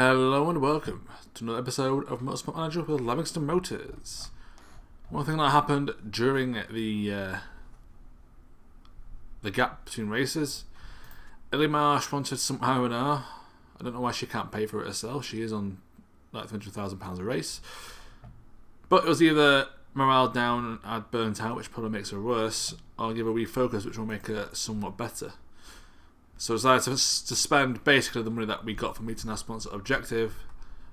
Hello and welcome to another episode of Motorsport Manager with Levingston Motors. One thing that happened during the gap between races, Ellie Marsh wanted some R&R. I don't know why she can't pay for it herself. She is on like £300,000 a race. But it was either morale down and I'd burnt out, which probably makes her worse, or give her refocus, which will make her somewhat better. So I decided to spend basically the money that we got from meeting our sponsor objective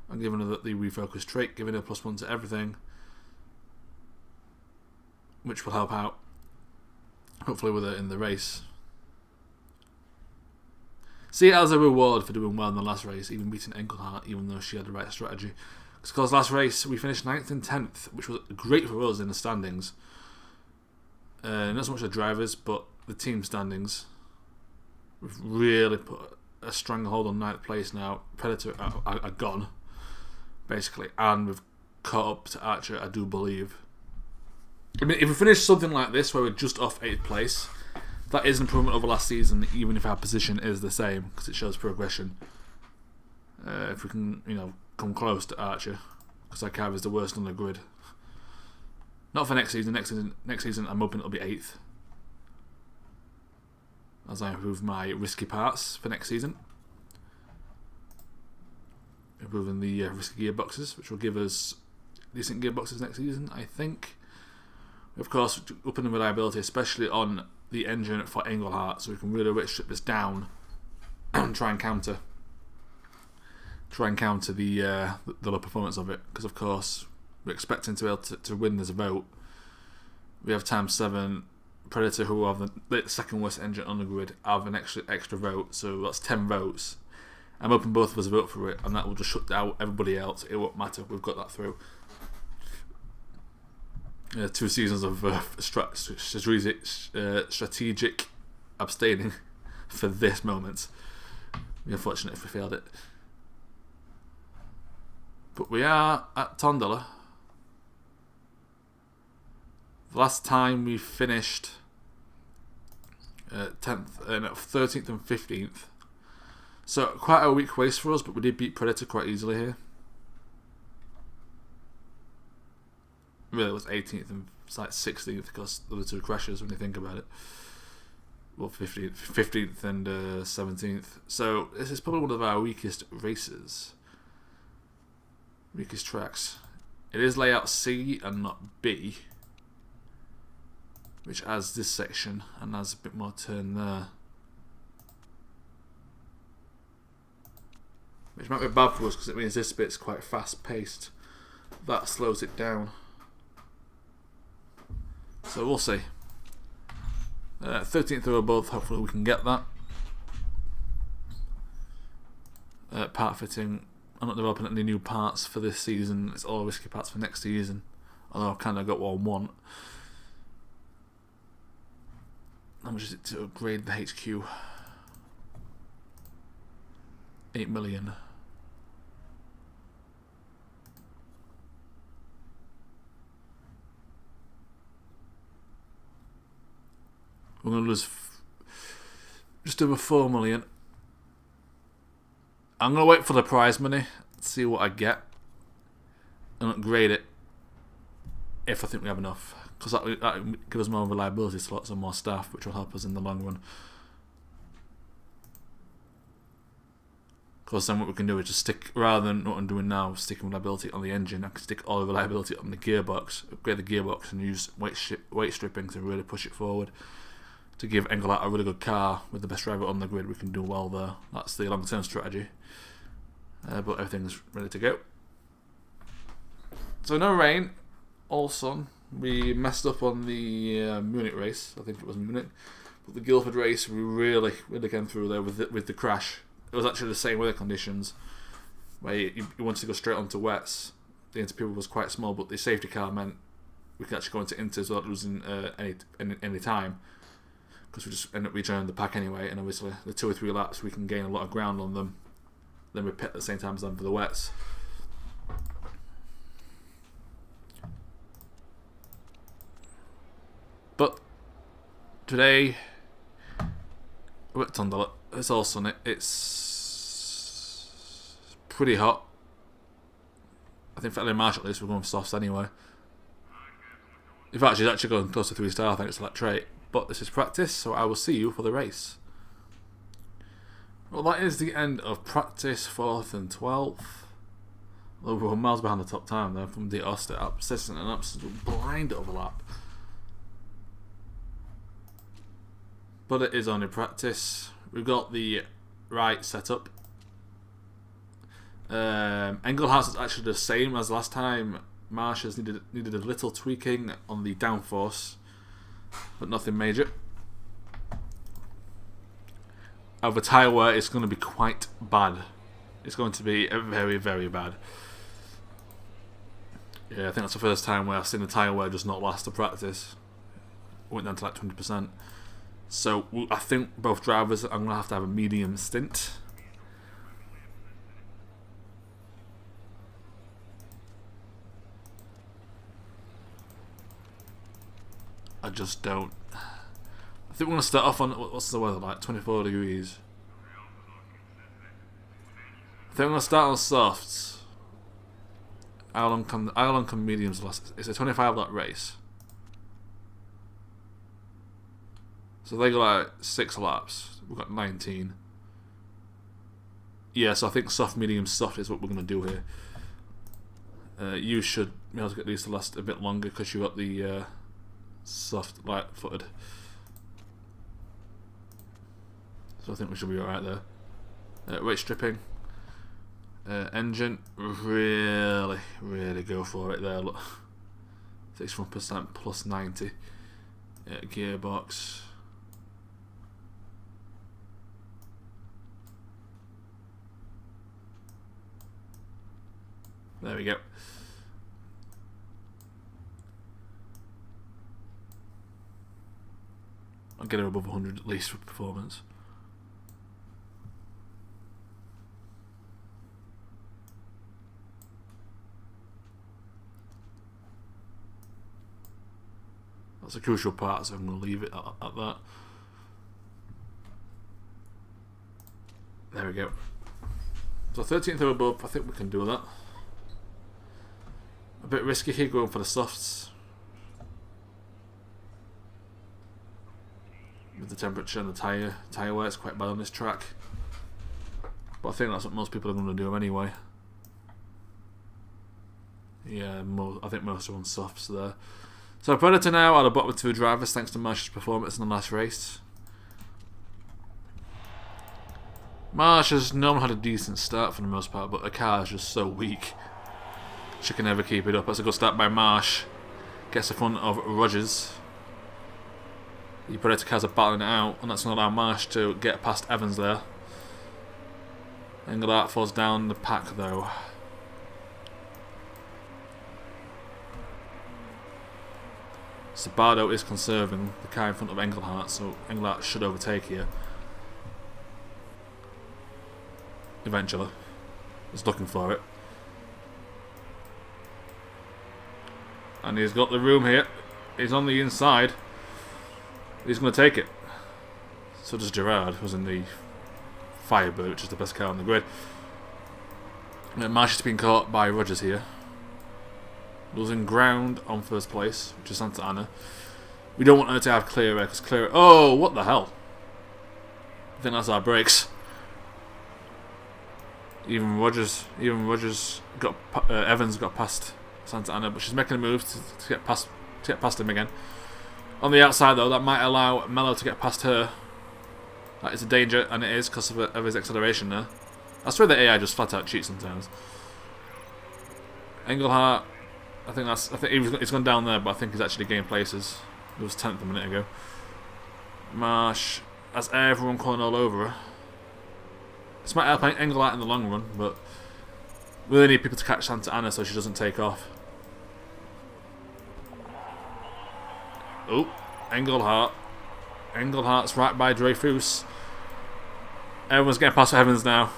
and giving her the refocus trait, giving her +1 to everything, which will help out, hopefully, with her in the race. See it as a reward for doing well in the last race, even beating Engelhardt, even though she had the right strategy. Because last race we finished 9th and 10th, which was great for us in the standings. Not so much the drivers, but the team standings. We've really put a stranglehold on 9th place now. Predator are gone, basically, and we've caught up to Archer, I do believe. I mean, if we finish something like this, where we're just off 8th place, that is an improvement over last season, even if our position is the same, because it shows progression. If we can, come close to Archer, because our car is the worst on the grid. Not for next season. Next season, I'm hoping it'll be 8th. As I improve my risky parts for next season. Improving the risky gearboxes, which will give us decent gearboxes next season, I think. Of course, upping the reliability, especially on the engine for Engelhardt, so we can really strip this down and try and counter the low performance of it. Because, of course, we're expecting to be able to win this vote. We have times 7 Predator, who have the second worst engine on the grid, have an extra vote, so that's 10 votes. I'm hoping both of us vote for it, and that will just shut out everybody else. It won't matter, we've got that through. 2 seasons of strategic abstaining for this moment. We're unfortunate if we failed it. But we are at Tondela. The last time we finished 13th and 15th. So quite a weak race for us, but we did beat Predator quite easily here. Really, it was 18th and 16th because there were 2 crashes when you think about it. Well, 15th and 17th. So this is probably one of our weakest races. Weakest tracks. It is layout C and not B, which adds this section and has a bit more turn there. Which might be bad for us because it means this bit's quite fast paced. That slows it down. So we'll see. 13th over both, hopefully we can get that. Part fitting, I'm not developing any new parts for this season. It's all risky parts for next season. Although I've kind of got what I want. How much is it to upgrade the HQ? 8 million. We're going to lose just over 4 million. I'm going to wait for the prize money, see what I get, and upgrade it if I think we have enough. Because that gives us more reliability slots and more staff, which will help us in the long run. Because then what we can do is just stick, rather than what I'm doing now, sticking reliability on the engine, I can stick all the reliability on the gearbox, upgrade the gearbox and use weight stripping to really push it forward. To give Engelhardt a really good car with the best driver on the grid, we can do well there. That's the long-term strategy. But everything's ready to go. So no rain, all sun. We messed up on the Munich race. I think it was Munich. But the Guildford race, we really came through there with the crash. It was actually the same weather conditions, where you wanted to go straight onto wets. The interperiod was quite small, but the safety car meant we could actually go into inters without losing any time. Because we just end up rejoining the pack anyway, and obviously the 2 or 3 laps we can gain a lot of ground on them. Then we pit at the same time as them for the wets. But today we're at Tondela. It's all sunny. It's pretty hot. I think for Ellie Marsh at least we're going for softs anyway. In fact, she's actually going close to 3-star thanks to that trait. But this is practice, so I will see you for the race. Well, that is the end of practice 4th and 12th. Although we're miles behind the top time there from De Oster. Assistant and absolute blind overlap. But it is only practice. We've got the right setup. Engelhardt is actually the same as last time. Marsh has needed a little tweaking on the downforce, but nothing major. Over tyre wear, it's going to be quite bad. It's going to be very, very bad. Yeah, I think that's the first time where I've seen the tyre wear just not last to practice. It went down to like 20%. So I think both drivers are going to have a medium stint. I just don't. I think we're going to start off on, what's the weather like, 24 degrees. I think we're going to start on softs. How long can mediums last? It's a 25-lap race. So they go like 6 laps. We've got 19. Yeah, so I think soft, medium, soft is what we're going to do here. You should be able to get these to last a bit longer because you got the soft, light-footed. So I think we should be alright there. Weight stripping. Engine, really go for it there. Look, 61% plus 90. Gearbox. There we go. I'll get her above 100 at least for performance. That's a crucial part, so I'm going to leave it at that. There we go. So 13th or above, I think we can do that. A bit risky here going for the softs. With the temperature and the tyre wear, it's quite bad on this track. But I think that's what most people are going to do anyway. Yeah, I think most are on softs there. So Predator now at the bottom of 2 drivers thanks to Marsh's performance in the last race. Marsh has normally had a decent start for the most part, but the car is just so weak. She can never keep it up. That's a good start by Marsh. Gets the front of Rogers. The Predator cars are battling it out, and that's going to allow Marsh to get past Evans there. Engelhardt falls down the pack though. Sabato is conserving the car in front of Engelhardt, so Engelhardt should overtake here. Eventually. He's looking for it. And he's got the room here. He's on the inside. He's going to take it. So does Gerard, who's in the Firebird, which is the best car on the grid. Marsh has been caught by Rogers here. Losing ground on first place, which is Santa Ana. We don't want her to have clear air, because clear air... Oh, what the hell? I think that's our brakes. Even Rogers got... Evans got past Santa Ana, but she's making a move to get past him again. On the outside though, that might allow Mello to get past her. That is a danger, and it is because of his acceleration there. I swear the AI just flat out cheats sometimes. Engelhardt, I think he's gone down there, but I think he's actually gained places. It was 10th a minute ago. Marsh has everyone calling all over her. This might help Engelhardt in the long run, but we really need people to catch Santa Ana so she doesn't take off. Oh, Engelhardt. Engelhardt's right by Dreyfus. Everyone's getting past Evans now.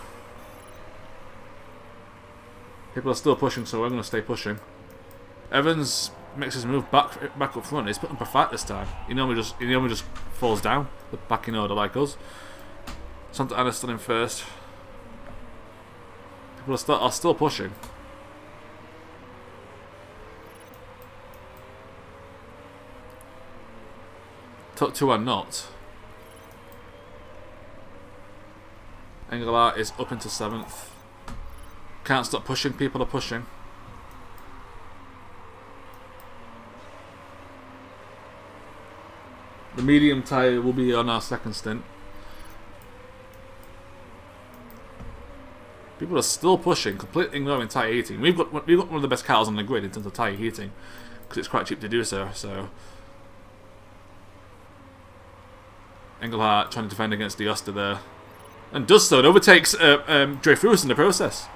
People are still pushing, so we're going to stay pushing. Evans makes his move back up front. He's putting up a fight this time. He normally just falls down, back in order like us. Santa Ana's still in first. People are still pushing. Top 2 are not. Engelhardt is up into 7th. Can't stop pushing. People are pushing. The medium tyre will be on our second stint. People are still pushing, completely ignoring tyre heating. We've got one of the best cars on the grid in terms of tyre heating, because it's quite cheap to do so. So Engelhardt trying to defend against the Oster there, and does so, and overtakes Dreyfus in the process.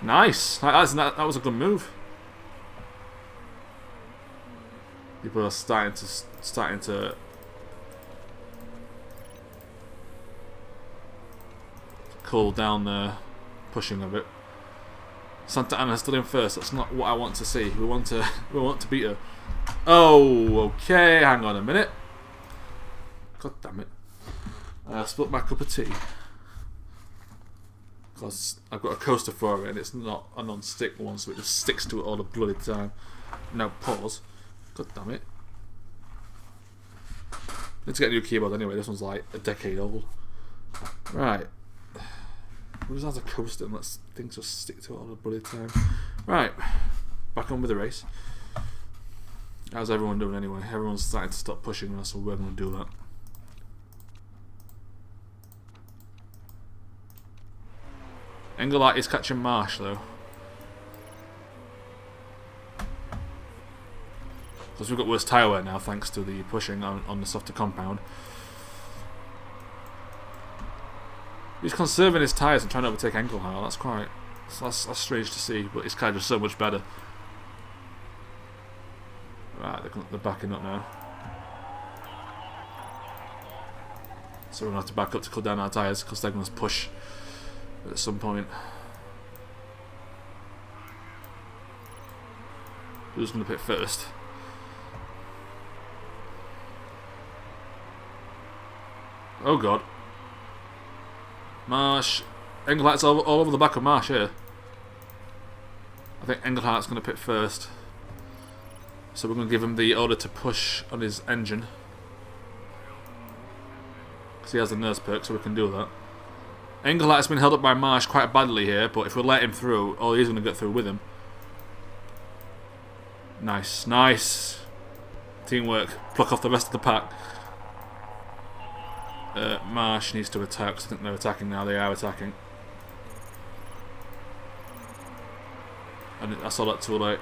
Nice. That was a good move. People are starting to cool down the pushing of it. Santa Anna still in first. That's not what I want to see. We want to beat her. Oh, okay. Hang on a minute. God damn it! I spilled my cup of tea because I've got a coaster for it, and it's not a non-stick one, so it just sticks to it all the bloody time. Now pause. God damn it! Need to get a new keyboard anyway. This one's like a decade old. Right. We'll just have a coaster and let things just stick to it all the bloody time. Right. Back on with the race. How's everyone doing anyway? Everyone's starting to stop pushing us, so we're going to do that. Engelhardt is catching Marsh though. Because we've got worse tyre wear now thanks to the pushing on the softer compound. He's conserving his tyres and trying to overtake Engelhardt. That's strange to see, but his car is so much better. Right, they're backing up now. So we're going to have to back up to cool down our tyres because they're going to push at some point. Who's going to pit first? Oh god. Marsh. Engelhardt's all over the back of Marsh here. I think Engelhardt's going to pit first. So we're going to give him the order to push on his engine. Because he has the nurse perk, so we can do that. Engelhardt's been held up by Marsh quite badly here, but if we let him through, oh, he's going to get through with him. Nice, nice. Teamwork. Pluck off the rest of the pack. Marsh needs to attack, because I think they're attacking now. They are attacking. I saw that too late.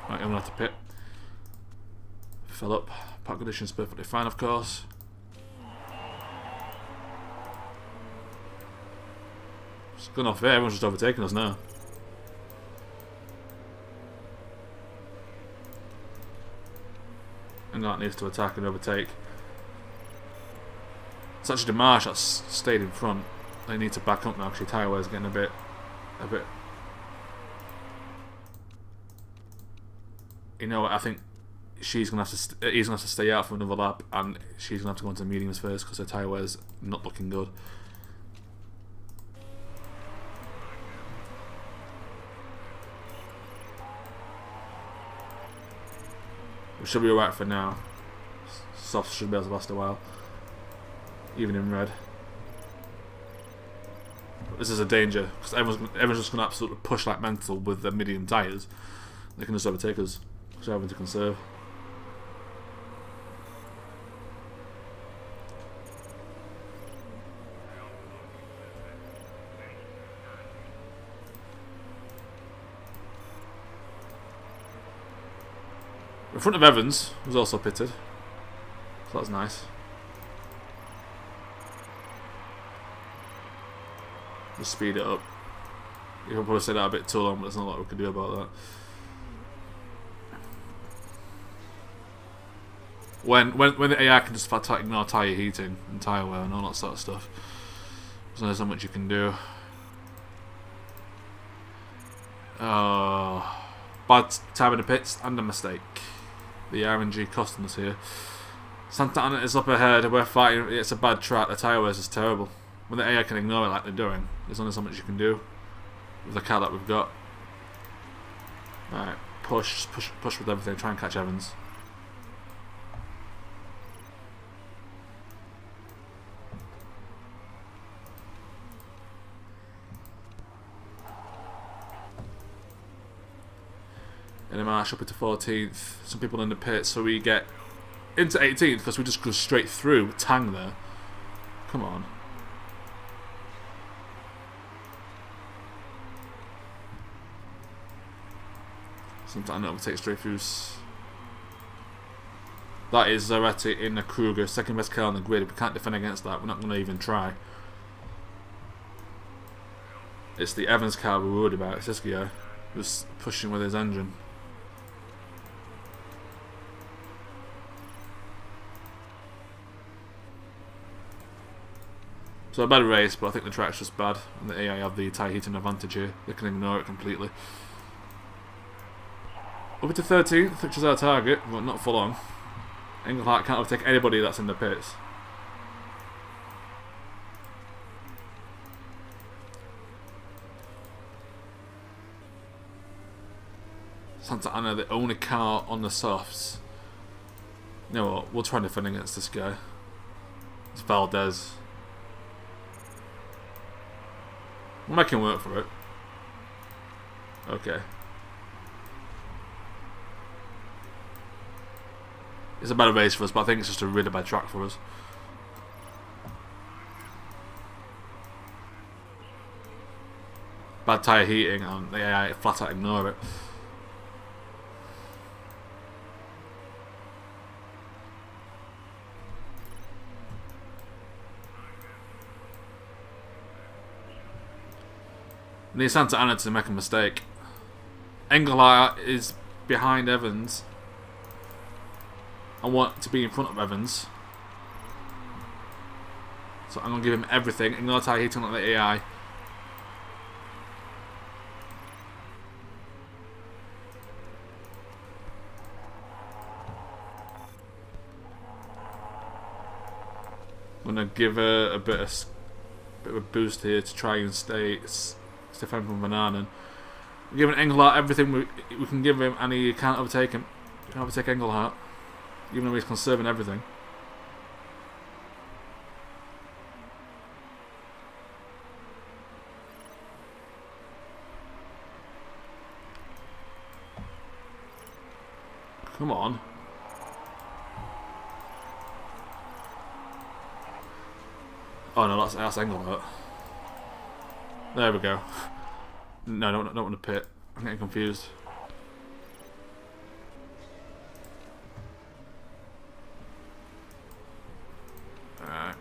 Right, I'm going to have to pit. Fill up. Park conditions perfectly fine, of course. It's gone off there. Everyone's just overtaking us now. And that needs to attack and overtake. It's actually the Marsh that's stayed in front. They need to back up now because your tyre wear's getting a bit. You know what? I think he's gonna have to stay out for another lap, and she's gonna have to go into mediums first because her tyre wear's not looking good. We should be alright for now. Soft should be able to last a while, even in red. But this is a danger because everyone's just going to absolutely push like mental with their medium tyres. They can just overtake us, so having to conserve. In front of Evans was also pitted, so that's nice. Just speed it up. You can probably say that a bit too long, but there's not a lot we can do about that. When the AI can just ignore tyre heating and tyre wear and all that sort of stuff, there's not much you can do. Oh, bad time in the pits and a mistake. The RNG costing us here. Santa Ana is up ahead. We're fighting. It's a bad track. The tyre wear is terrible. When the AI can ignore it like they're doing, there's only so much you can do with the car that we've got. Alright, push with everything. Try and catch Evans. In a march up into 14th. Some people in the pits, so we get into 18th because we just go straight through Tang there. Come on. Sometimes I overtake straight through. That is Zaretti in the Kruger, second best car on the grid. We can't defend against that. We're not going to even try. It's the Evans car we're worried about. It's this guy who's pushing with his engine. So a bad race, but I think the track's just bad, and the AI have the tyre heating advantage here. They can ignore it completely. Up to 13th, which is our target, but not for long. Engelhardt can't overtake anybody that's in the pits. Santa Ana, the only car on the softs. You know what, we'll try and defend against this guy. It's Valdez. We'll make him work for it. Okay. It's a better race for us, but I think it's just a really bad track for us. Bad tyre heating, and the AI flat out ignore it. Need Santa Ana to make a mistake. Engelhardt is behind Evans. I want to be in front of Evans. So I'm going to give him everything. Ignore tyre heating like the AI. I'm going to give her a bit of a boost here to try and stay defend from Banana. We're giving Engelhardt everything we can give him, and he can't overtake him. He can't overtake Engelhardt, even though he's conserving everything. Come on. Oh no, that's Engelhardt. There we go. No, don't want to pit. I'm getting confused. Alright.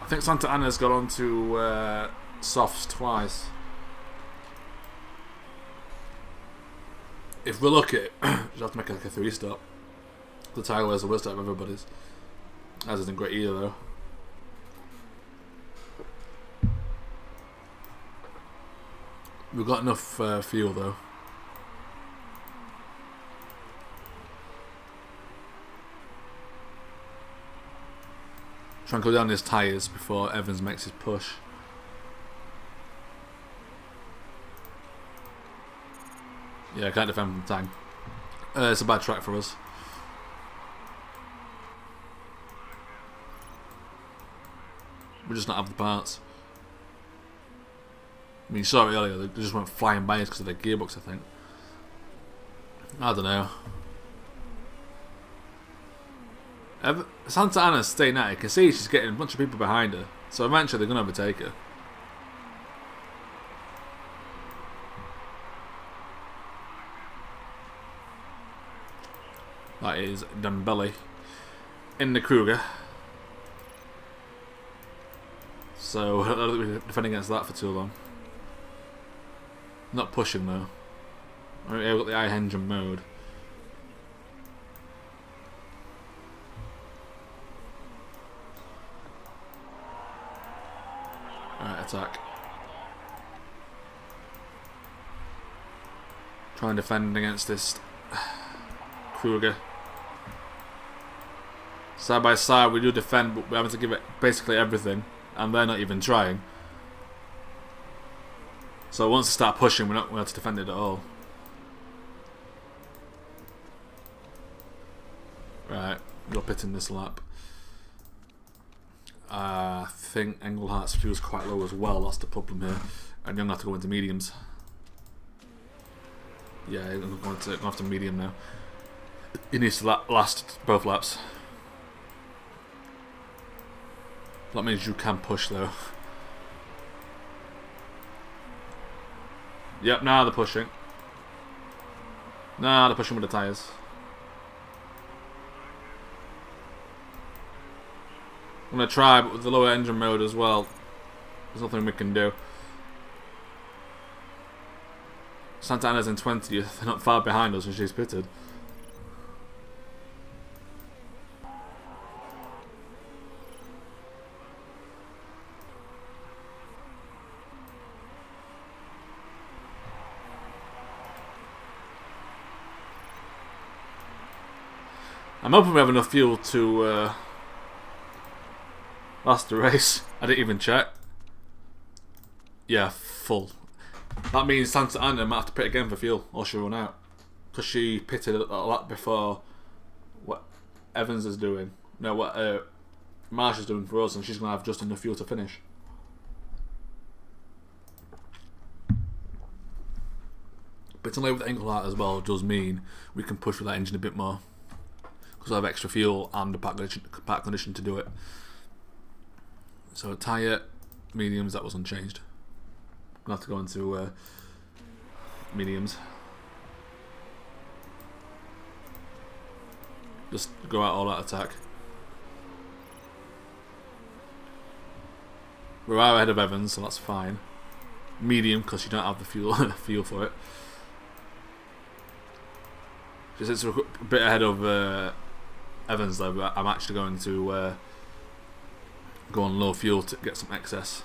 I think Santa Ana's got on to softs twice. If we look at it, just have to make like a 3-stop. The tyre wear's the worst out of everybody's. As isn't great either though. We've got enough fuel though. Try and go down his tyres before Evans makes his push. Yeah, I can't defend from the tank. It's a bad track for us. We just not have the parts. I mean, you saw it earlier, they just went flying by us because of the gearbox, I think. I don't know. Santa Ana's staying at it. You can see she's getting a bunch of people behind her. So eventually they're going to overtake her. That is Dembele in the Kruger. So I don't think we're defending against that for too long. Not pushing though. Alright, yeah, we've got the I-engine mode. Alright, attack. Try and defend against this Kruger. Side by side, we do defend, but we're having to give it basically everything, and they're not even trying. So once they start pushing, we're not going to have to defend it at all. Right, we're pitting this lap. I think Englehart's fuel's quite low as well. That's the problem here, and you're going to have to go into mediums. Yeah, I'm going to go after medium now. He needs to last both laps. That means you can push though. Yep, now they're pushing. Now they're pushing with the tyres. I'm going to try, but with the lower engine mode as well, there's nothing we can do. Santa Ana's in 20th, they're not far behind us and she's pitted. I'm hoping we have enough fuel to last the race. I didn't even check. Yeah, full. That means Santa Ana might have to pit again for fuel, or she'll run out. Because she pitted a lot before what Evans is doing. No, what Marsh is doing for us, and she's going to have just enough fuel to finish. Pitting late with Engelhardt as well does mean we can push with that engine a bit more. Because I have extra fuel and the pack condition to do it. So tyre, mediums, that was unchanged. I'm going to have to go into mediums. Just go out all out attack. We're out ahead of Evans, so that's fine. Medium, because you don't have the fuel for it. Just it's a bit ahead of Evans though, but I'm actually going to go on low fuel to get some excess.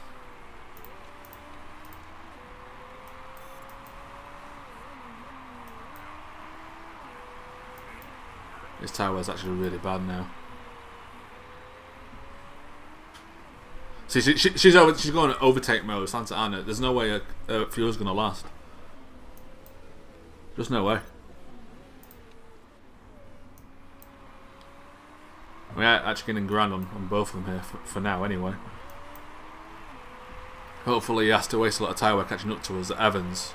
This tyre wear's actually really bad now. See, she's going to overtake mode, Santa Ana. There's no way her fuel's going to last. Just no way. We're actually getting grand on both of them here for now anyway. Hopefully he has to waste a lot of tyre wear catching up to us at Evans.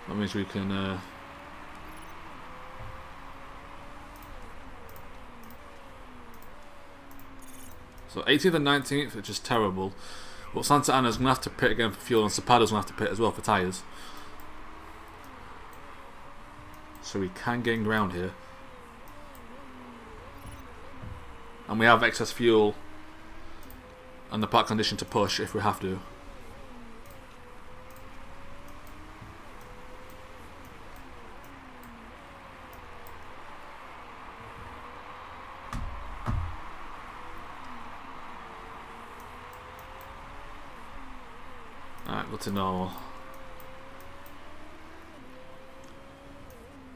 That means we can so 18th and 19th, which is terrible. But Santa Ana's going to have to pit again for fuel, and Zapata's going to have to pit as well for tyres. So we can gain ground here. And we have excess fuel and the park condition to push if we have to. Alright, go to normal.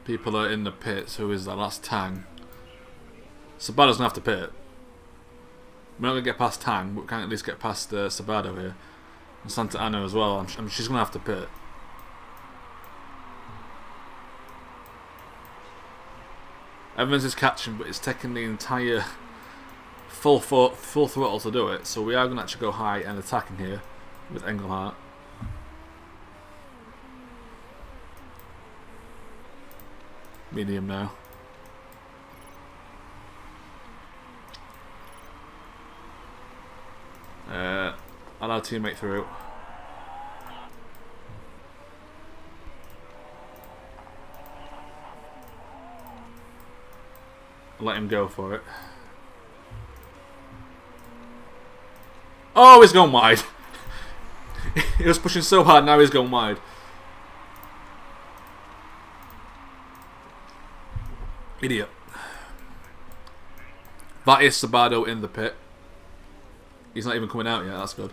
People are in the pits. Who is that? That's Tang. Sabato's gonna have to pit. We're not going to get past Tang, but we can at least get past Sabato here. And Santa Ana as well. I mean, she's going to have to pit. Evans is catching, but it's taking the entire full throttle to do it. So we are going to actually go high and attacking here with Engelhardt. Medium now. Allow teammate through. Let him go for it. Oh, he's gone wide. He was pushing so hard, now he's gone wide. Idiot. That is Sabato in the pit. He's not even coming out yet, that's good.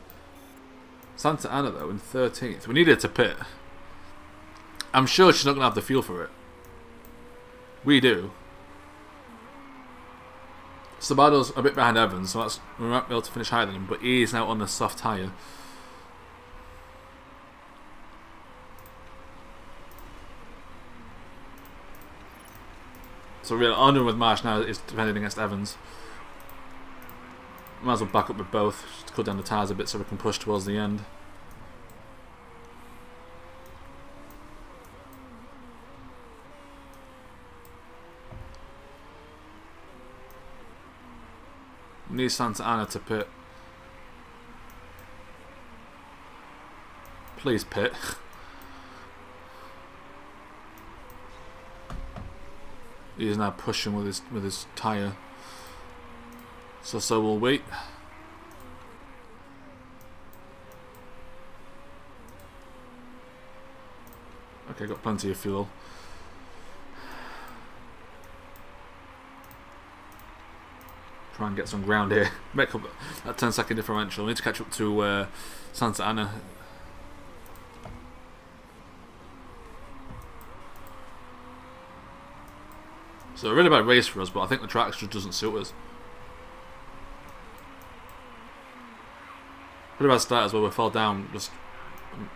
Santa Ana though in 13th. We needed to pit. I'm sure she's not going to have the fuel for it. We do. Sabato's a bit behind Evans, so we might be able to finish higher than him, but he is now on the soft tyre. So really, only with Marsh now is defending against Evans. Might as well back up with both, just to cut down the tyres a bit so we can push towards the end. We need Santa Ana to pit. Please pit. He is now pushing with his tyre. So we'll wait. Okay, got plenty of fuel. Try and get some ground here. Make up that 10-second differential. We need to catch up to Santa Ana. So a really bad race for us, but I think the track just doesn't suit us. Pretty bad start as well. We fell down just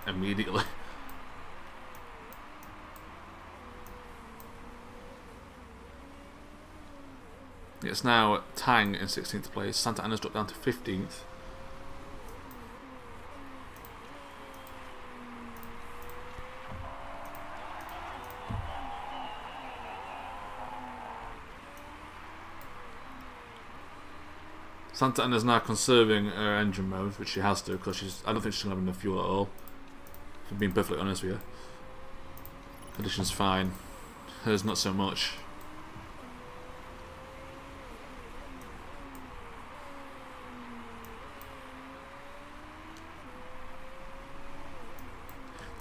immediately. It's now Tang in 16th place. Santa Ana's dropped down to 15th. Santa Ana's now conserving her engine mode, which she has to, because I don't think she's going to have enough fuel at all. If I'm being perfectly honest with you. Condition's fine. Hers not so much.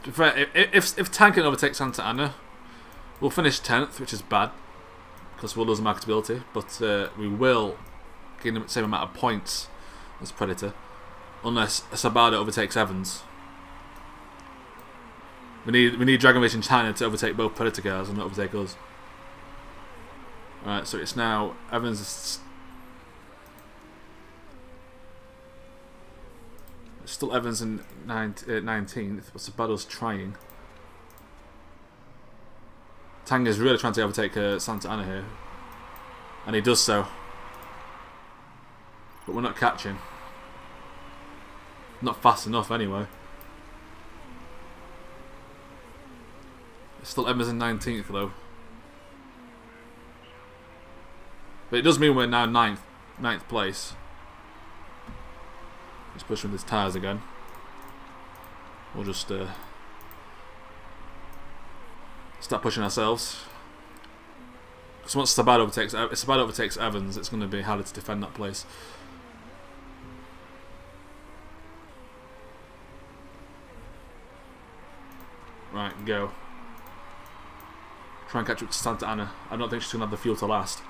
If Tang can overtake Santa Ana, we'll finish 10th, which is bad, because we'll lose marketability, but we will gain the same amount of points as Predator, unless Sabado overtakes Evans. We need Dragon Racing China to overtake both Predator cars and not overtake us. Alright, so it's now Evans. It's still Evans in 19th, but Sabado's trying. Tang is really trying to overtake Santa Ana here, and he does so. But we're not catching. Not fast enough anyway. It's still Evans in 19th though. But it does mean we're now ninth place. He's pushing with his tyres again. We'll just start pushing ourselves. Because once Sabado overtakes Evans, it's going to be harder to defend that place. Right, go. Try and catch up to Santa Ana. I don't think she's going to have the fuel to last.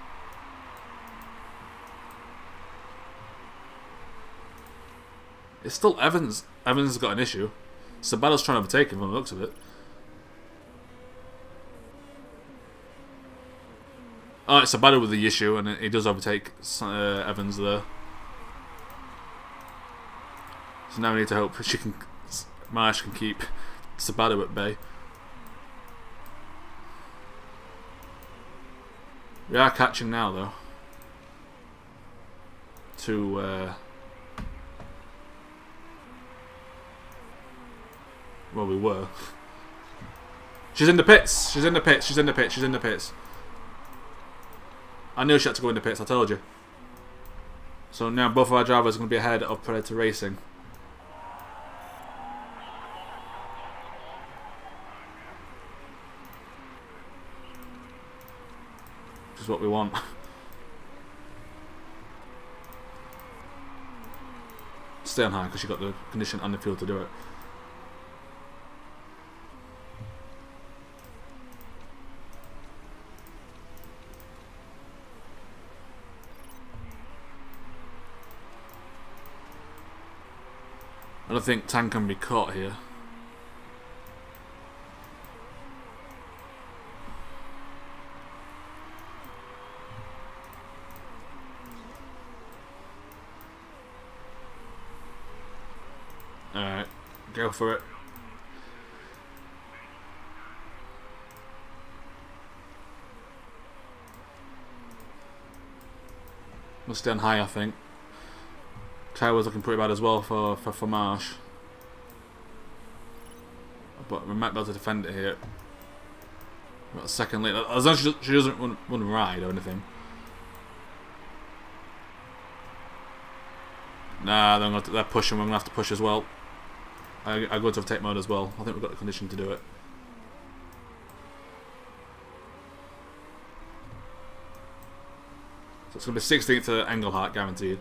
It's still Evans. Evans has got an issue. Sabado's trying to overtake him from the looks of it. Oh, it's Sabado with the issue, and he does overtake Evans there. So now we need to hope Marsh can keep Sabado at bay. We are catching now though. Well, we were. She's in the pits. She's in the pits. She's in the pits. She's in the pits. I knew she had to go in the pits. I told you. So now both of our drivers are going to be ahead of Predator Racing. Which is what we want. Stay on high because you got the condition and the fuel to do it. I don't think Tang can be caught here. Alright, go for it. We'll stay on high, I think. Tyre was looking pretty bad as well for Marsh. But we might be able to defend it here. Got a second lead. As long as she doesn't run ride or anything. Nah, they're pushing. We're going to have to push as well. I go to overtake mode as well. I think we've got the condition to do it. So it's going to be 16th to Engelhardt, guaranteed.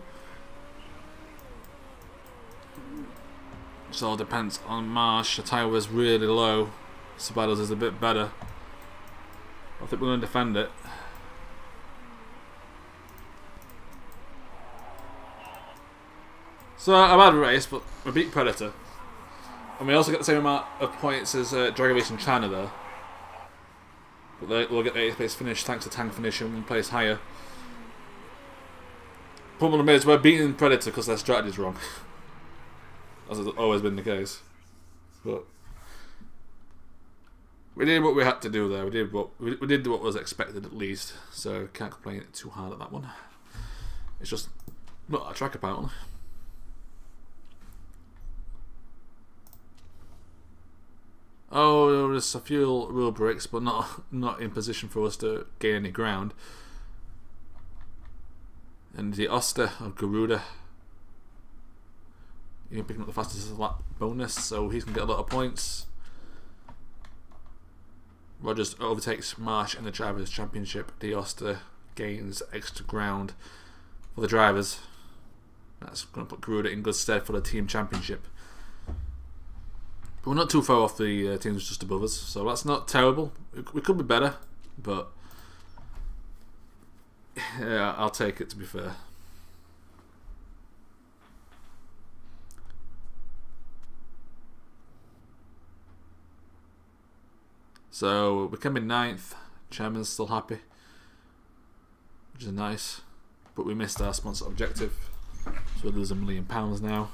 So it all depends on Marsh. The tyre was really low. Sabados is a bit better. I think we're going to defend it. So a bad race, but we beat Predator. And we also get the same amount of points as Drag Race in China there. But we'll get the 8th place finish thanks to tank finishing 1 place higher. Problem is we're beating Predator because their strategy's wrong. As has always been the case. But we did what we had to do there. We did what was expected at least. So can't complain too hard at that one. It's just not a track apparently. Oh, there's a few rule breaks, but not in position for us to gain any ground. And the Oster of Garuda, you're picking up the fastest lap bonus, so he's going to get a lot of points. Rogers overtakes Marsh in the Drivers' Championship. The Oster gains extra ground for the drivers. That's going to put Garuda in good stead for the Team Championship. But we're not too far off the teams just above us, so that's not terrible. We could be better, but yeah, I'll take it to be fair. So we came in 9th. Chairman's still happy, which is nice. But we missed our sponsor objective, so we'll lose £1 million now.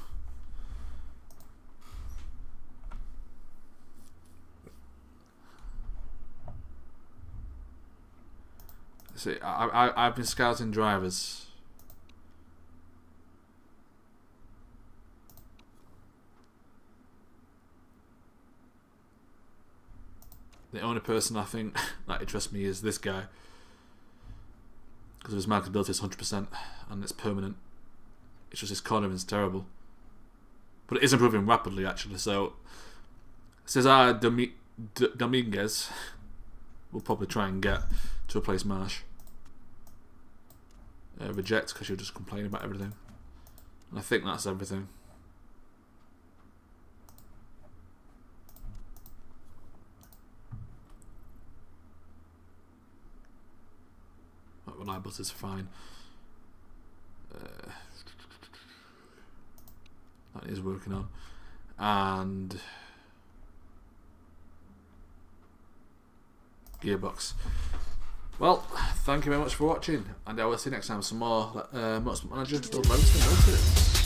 See, I've been scouting drivers. The only person I think that interests me is this guy, because his marketability is 100% and it's permanent. It's just his cornering's terrible, but it is improving rapidly actually. So Cesar Dominguez will probably try and get to replace Marsh. Reject because you're just complaining about everything. And I think that's everything. Reliability is fine. That is working on. And gearbox. Well, thank you very much for watching, and I will see you next time with some more Motorsport Manager build Levingston Motors.